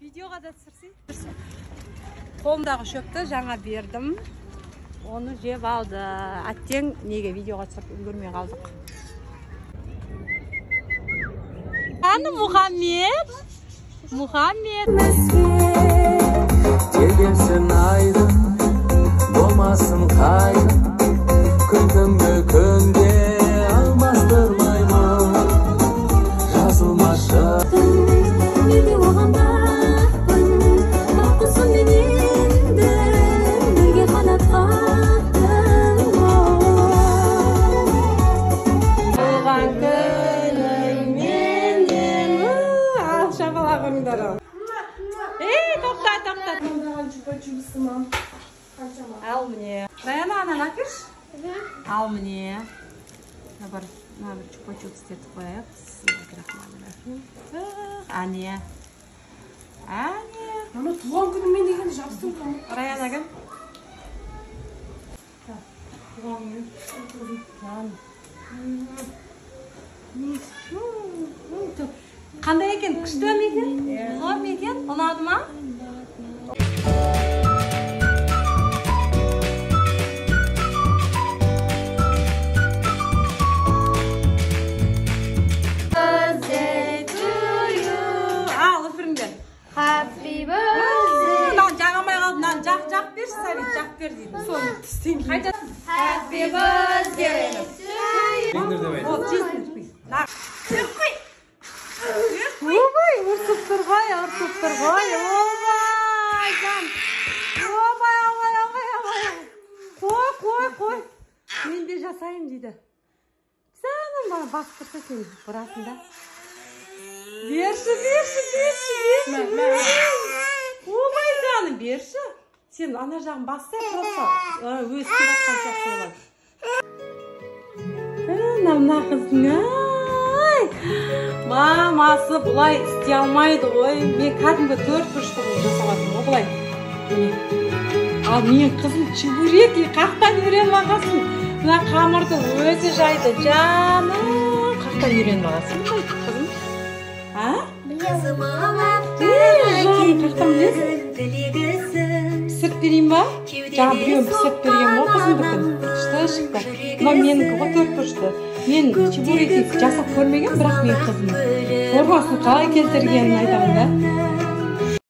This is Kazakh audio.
Videoga da түсірсей. Қолымдағы шөпті жаңа бердім. Оны жеп алды. Әттең неге видеоға түсіріп үлгермей қалдық. Аны Мұхаммед. Мұхаммед. Келгенсін айдын, болмасын қайдын, күнтімгі күнге алмастырмаймын. Жазылмашы неге оған бақпын, баққысын мен енді бірге қанат қақтың. Туған күнің менен. Шапалағыңдар. Тоқта. Ал міне. Раяна, анан әкеш? Ал міне. Бір чупа-чуп істетіп қояйық. Әне. Ана туған күнім мен деген жапсың қаны. Раяна кім? Туған күн. Қандай екен? Күшті ме екен? Зор ме екен? Ұнады ма? Happy birthday. Lan жағамай қалды. Lan жақ берші, Сәбит, жақ бер дейді. Соны істейін. Қайта. Happy birthday to you. Ол жесін. Обай, ұрсып тұр ғой. Обай, жан. Обай. Қой. Мен де жасайын дейді. Сәнім бана бастырса сен бұрасында. Берші. Обай жаным, берші. Сен ана жағын басса, просто өз келатқан сияқты болады. Мына қыздың, ай! Мамасы бұлай істей алмайды ғой. Мен кәдімгі 4 бұрышты жасалатын ғой бұлай. Ал мен қызым чебуреки қақтан үйреніп алғасын. Мына қамырды өзі жайды, жаным. Қақтан үйреніп алғасын қызым. Қақтан білесің? Пісіріп берейін ба? Жаңа біреуін пісіріп берген ғой қызым бүкін. Шықты. Мына менікі ғой 4 бұрышты. Мен чебуреки жасап көрмеген, бірақ мен қызым формасын қалай келтіргенін айтамын да.